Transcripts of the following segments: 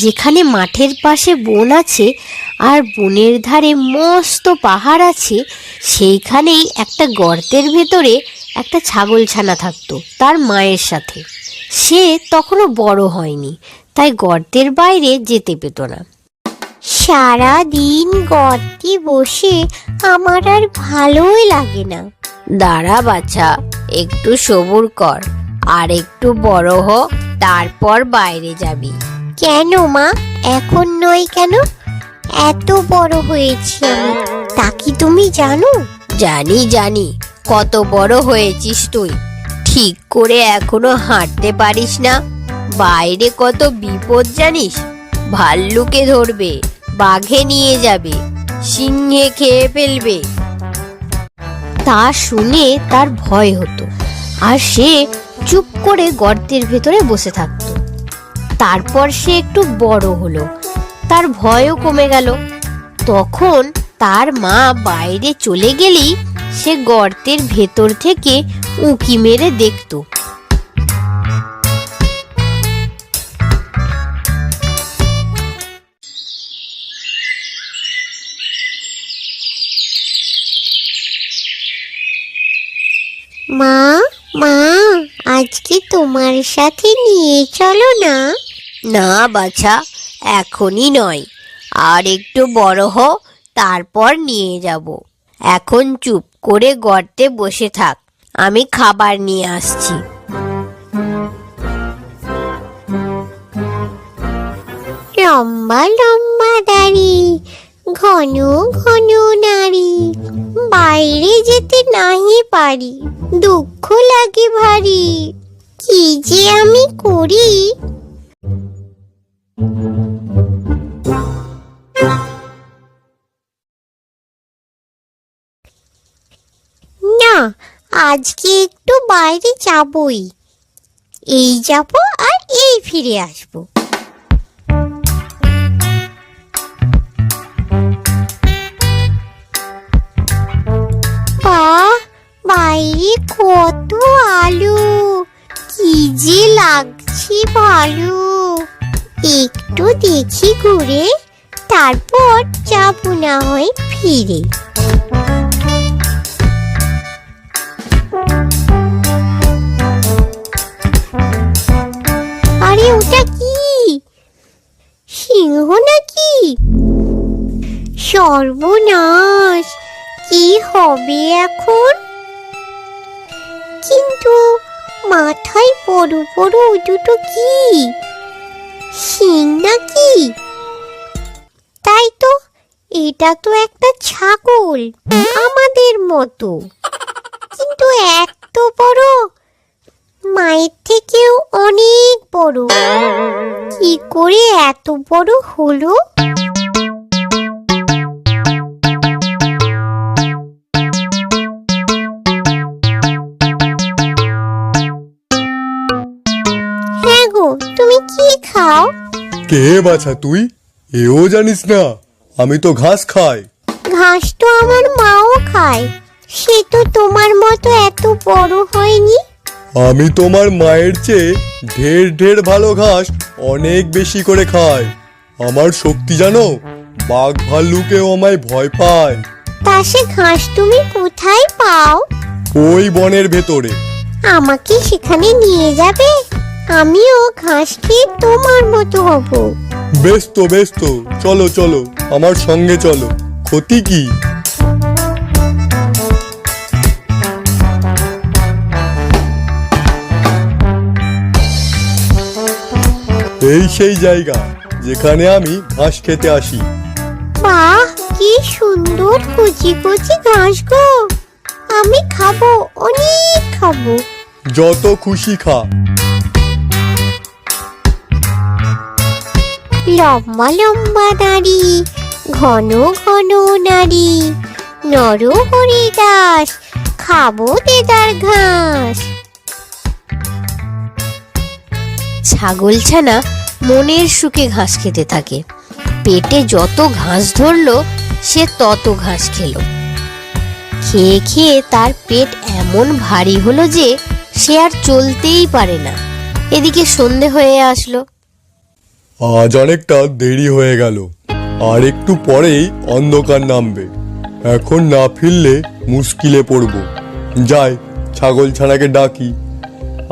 যেখানে মাঠের পাশে বন আছে আর বনের ধারে মস্ত পাহাড় আছে, সেইখানেই একটা গর্তের ভেতরে একটা ছাগলছানা থাকতো তার মায়ের সাথে। সে তখনও বড় হয়নি, তাই গর্তের বাইরে যেতে পেত না। সারা দিন গর্তে বসে আমার আর ভালোই লাগে না। দাঁড়া বাছা, একটু সবুর কর, আর একটু বড় হ, তারপর বাইরে যাবি। কেন মা, এখন নয় কেন? এত বড় হয়েছি আমি, তা কি তুমি জানো? জানি জানি, কত বড় হয়েছিস তুই। ঠিক করে এখনো হাঁটতে পারিস না। বাইরে কত বিপদ জানিস। ভাল্লুকে ধরবে, বাঘে নিয়ে যাবে, সিংহে খেয়ে ফেলবে। তা শুনে তার ভয় হতো, আর সে চুপ করে গর্তের ভেতরে বসে থাকতো। তারপর সে একটু বড় হলো, তার ভয়ও কমে গেল। তখন তার মা বাইরে চলে গেলেই সে গর্তের ভেতর থেকে উঁকি মেরে দেখত। মা, মা, আজকে তোমার সাথে নিয়ে চলো না। না বাছা, এখনই নয়, আর একটু বড় হ, তারপর নিয়ে যাব। এখন চুপ করে গর্তে বসে থাক, আমি খাবার নিয়ে আসছি। লম্বা লম্বা দাড়ি, ঘন ঘন নাড়ি, বাইরে যেতে নাহি পারি, দুঃখ লাগে ভারী, কি যে আমি করি। না, আজকে একটু বাইরে যাবই। এই যাব আর এই ফিরে আসবো। বাইরে কত আলো, কি যে লাগছে ভালো। একটু দেখি ঘুরে, তারপর যাবো না হয় ফিরে। আরে ওটা কি? সিংহ নাকি? সর্বনাশ, কি হবে এখন? কিন্তু মাথায় বড় বড় দুটো কি? শিং নাকি? তাই তো, এটা তো একটা ছাগল, আমাদের মতো, কিন্তু এত বড়, মায়ের থেকেও অনেক বড়। কি করে এত বড় হলো? তুমি কি খাও? কে বাছা তুই? এও জানিস না আমি তো ঘাস খাই। ঘাস তো আমার মাও খায়, সে তো তোমার মতো এত বড় হয়নি। আমি তোমার মায়ের চেয়ে ঢের ঢের ভালো ঘাস অনেক বেশি করে খাই। আমার শক্তি জানো, বাঘ ভাল্লুকেও আমায় ভয় পায়। তা সে ঘাস তুমি কোথায় পাও? ওই বনের ভেতরে। আমাকে সেখানে নিয়ে যাবে? আমিও ঘাস খেয়ে তোমার মতো হব। বেশ তো, চলো চলো, আমার সঙ্গে চলো, ক্ষতি কি? এই সেই জায়গা যেখানে আমি ঘাস খেতে আসি। বাহ, কি সুন্দর কচি কচি ঘাস গো! আমি খাবো, অনেক খাবো। যত খুশি খা। লম্বা লম্বা দাড়ি, ঘন ঘন নাড়ি, নর হরি দাস, খাবো দেদার ঘাস। ছাগলছানা মনের সুখে ঘাস খেতে থাকে। পেটে যত ঘাস ধরলো সে তত ঘাস খেলো। খেয়ে খেয়ে তার পেট এমন ভারী হলো যে সে আর চলতেই পারে না। এদিকে সন্ধে হয়ে আসলো। আজ অনেকটা দেরি হয়ে গেল, আর একটু পরেই অন্ধকার নামবে। এখন না ফিরলে মুশকিলে পড়ব। যাই, ছাগল ছানাকে ডাকি।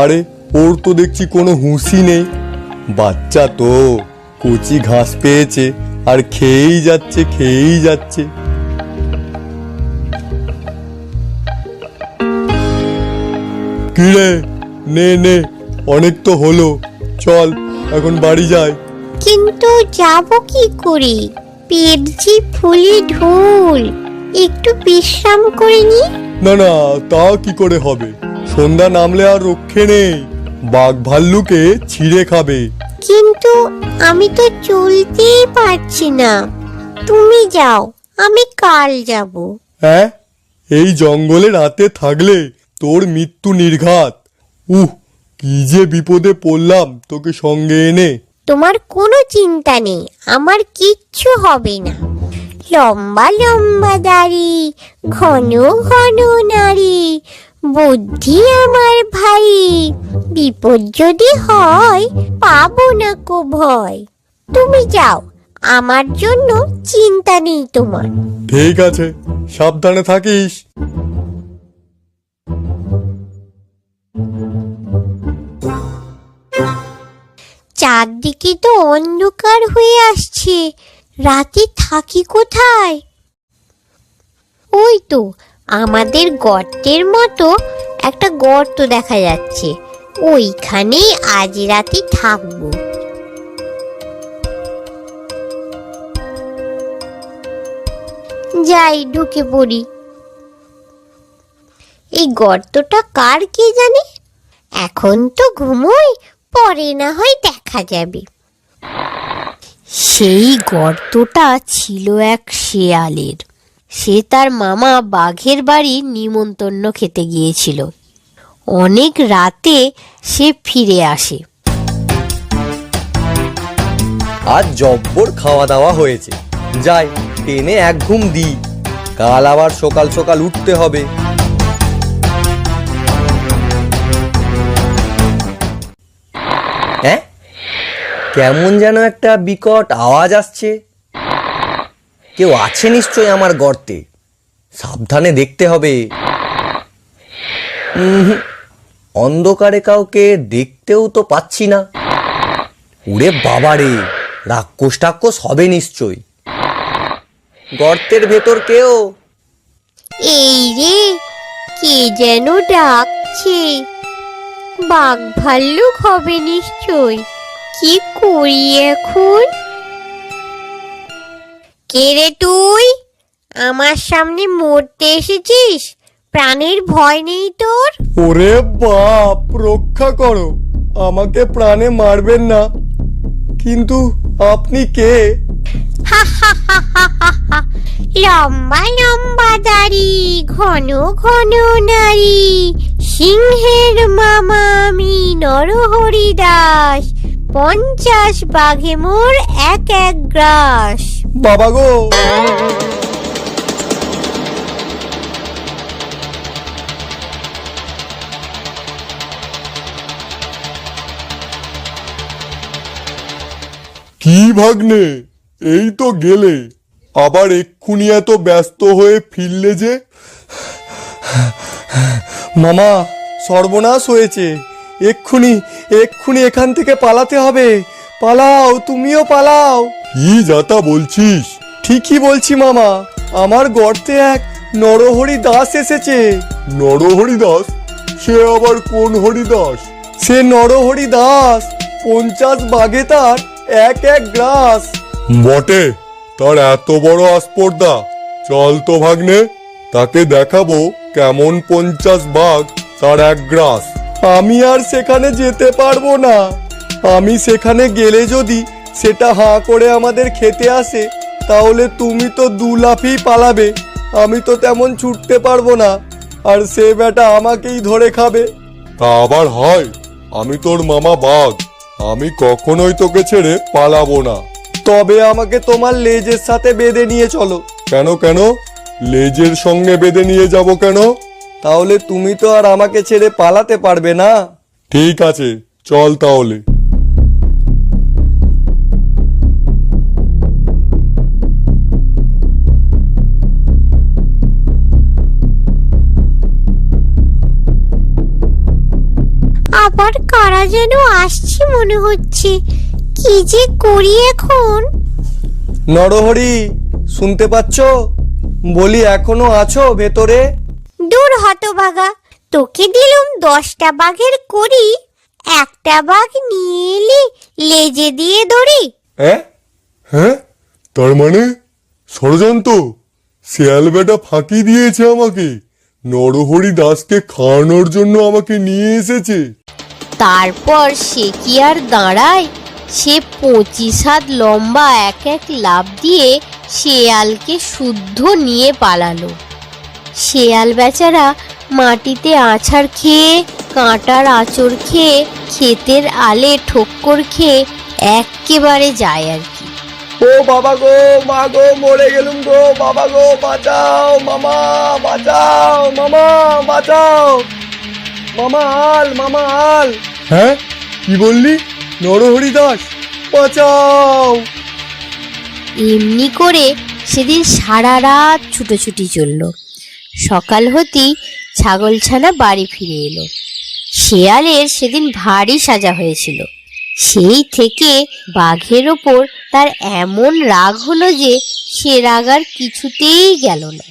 আরে, ওর তো দেখছি কোনো হুঁশই নেই। বাচ্চা তো কচি ঘাস পেয়েছে আর খেয়েই যাচ্ছে। কিরে, নে অনেক তো হলো, চল এখন বাড়ি যাই। কিন্তু যাব কি করে? পেট যে ফুলে ঢোল, একটু বিশ্রাম করে নি। না, তা কি করে হবে? সন্ধ্যা নামলে আর রক্ষে নেই, বাঘ ভাল্লুকে ছিঁড়ে খাবে। কিন্তু আমি তো চলতেই পারছি না। তুমি যাও, আমি কাল যাব। হ্যাঁ, এই জঙ্গলে রাতে থাকলে তোর মৃত্যু নির্ঘাত। কি যে বিপদে পড়লাম তোকে সঙ্গে এনে। তোমার কোনো চিন্তা নেই, আমার কিচ্ছু হবে না। লম্বা লম্বা দাড়ি, ঘন ঘন নাড়ি, বুদ্ধি আমার ভাই। বিপদ যদি হয়, পাবো না কো ভয়। তুমি যাও, আমার জন্য চিন্তা নেই তোমার। ঠিক আছে, সাবধানে থাকিস। চারদিকে তো অন্ধকার হয়ে আসছে, রাতে থাকি কোথায়? ওই তো আমাদের গর্তের মতো একটা গর্ত দেখা যাচ্ছে, ওইখানেই আজ রাতে থাকবো। যাই, ঢুকে পড়ি। এই গর্তটা কার কে জানে? এখন তো ঘুমোই, পরে না হয় দেখা যাবে। সেই গর্তটা ছিল এক শেয়ালের। সে তার মামা বাঘের বাড়ি নিমন্ত্রণ খেতে গিয়েছিল। অনেক রাতে সে ফিরে আসে। আজ জব্বর খাওয়া দাওয়া হয়েছে, যাই টেনে এক ঘুম দিই, কাল আবার সকাল সকাল উঠতে হবে। হ্যাঁ, কেমন যেন একটা বিকট আওয়াজ আসছে। কেউ আছে নিশ্চয় আমার গর্তে, সাবধানে দেখতে হবে। অন্ধকারে কাউকে দেখতেও তো পাচ্ছি না। ওরে বাবারে, রাক্ষস টাক্ষস হবে নিশ্চয়। গর্তের ভেতর কেউ? এই রে, কে যেন ডাকছে। বাঘ ভাল্লুক হবে নিশ্চয়। কি করি এখন? কে রে তুই? আমার সামনে মরতে এসেছিস? প্রাণের ভয় নেই তোর? ওরে বাপ, রক্ষা করো, আমাকে প্রাণে মারবেন না। কিন্তু আপনি কে? লম্বা লম্বা দাড়ি, ঘন ঘন নারী, সিংহের মামা আমি নরহরি দাস। 50 বাঘে মোর এক এক গ্রাস। বাবা গো! কি ভাগ্নে, এই তো গেলে, আবার এক্ষুনি এত ব্যস্ত হয়ে ফিরলে যে? মামা, সর্বনাশ হয়েছে, এক্ষুনি এখান থেকে পালাতে হবে। পালাও, তুমিও পালাও। কি যাতা বলছিস? ঠিকই বলছি মামা, আমার গর্তে এক নরহরি দাস এসেছে। নরহরি দাস? সে আবার কোন হরিদাস? সে নরহরি দাস, 50 বাঘে তার এক এক গ্রাস। বটে, তার এত বড় আস্পর্ধা। চল তো ভাগ্নে, তাকে দেখাবো কেমন 50 বাঘ তার এক গ্রাস। আমি আর সেখানে যেতে পারবো না। আমি সেখানে গেলে যদি সেটা হাঁ করে আমাদের খেতে আসে, তাহলে তুমি তো 2 লাফেই পালাবে। আমি তো তেমন ছুটতে পারবো না, আর সে বেটা আমাকেই ধরে খাবে। তা আবার হয়? আমি তোর মামা বাঘ, আমি কখনোই তোকে ছেড়ে পালাবো না। তবে আমাকে তোমার লেজের সাথে বেঁধে নিয়ে চলো। কেন? লেজের সঙ্গে বেঁধে নিয়ে যাব কেন? তাহলে তুমি তো আর আমাকে ছেড়ে পালাতে পারবে না। ঠিক আছে, চল তাহলে। আবার কারা যেন আসছে মনে হচ্ছে। কি যে করি এখন। নরহরি, শুনতে পাচ্ছ? বলি এখনো আছো ভেতরে? দূর হতভাগা, তোকে দিলুম 10টা বাঘের করি, একটা বাঘ নিয়ে এলি লেজে দিয়ে দড়ি। হ্যাঁ হ্যাঁ, তার মানে ষড়যন্ত্র। শিয়াল বেটা ফাঁকি দিয়েছে আমাকে, নরহরি দাসকে খাওয়ানোর জন্য আমাকে নিয়ে এসেছে। তারপর সে কি আর দাঁড়ায়, সে 25 হাত লম্বা এক এক লাফ দিয়ে শেয়ালকে শুদ্ধ নিয়ে পালালো। শেয়াল বেচারা মাটিতে আছাড় খেয়ে, কাঁটার আঁচড় খেয়ে, ক্ষেতের আলে ঠোক্কর খেয়ে এক্কেবারে যায় আর কি। ও বাবা গো, মা গো, মরে গেলুম গো, বাবা গো, বাঁচাও মামা, বাঁচাও মামা, বাঁচাও মামা, আল মামা, আল। হ্যাঁ, কি বললি? নরহরি দাস, বাঁচাও। এমনি করে সেদিন সারা রাত ছুটোছুটি চলল। সকাল হতেই ছাগলছানা বাড়ি ফিরে এলো। শেয়ালের সেদিন ভারী সাজা হয়েছিল। সেই থেকে বাঘের ওপর তার এমন রাগ হলো যে সে রাগ আর কিছুতেই গেল না।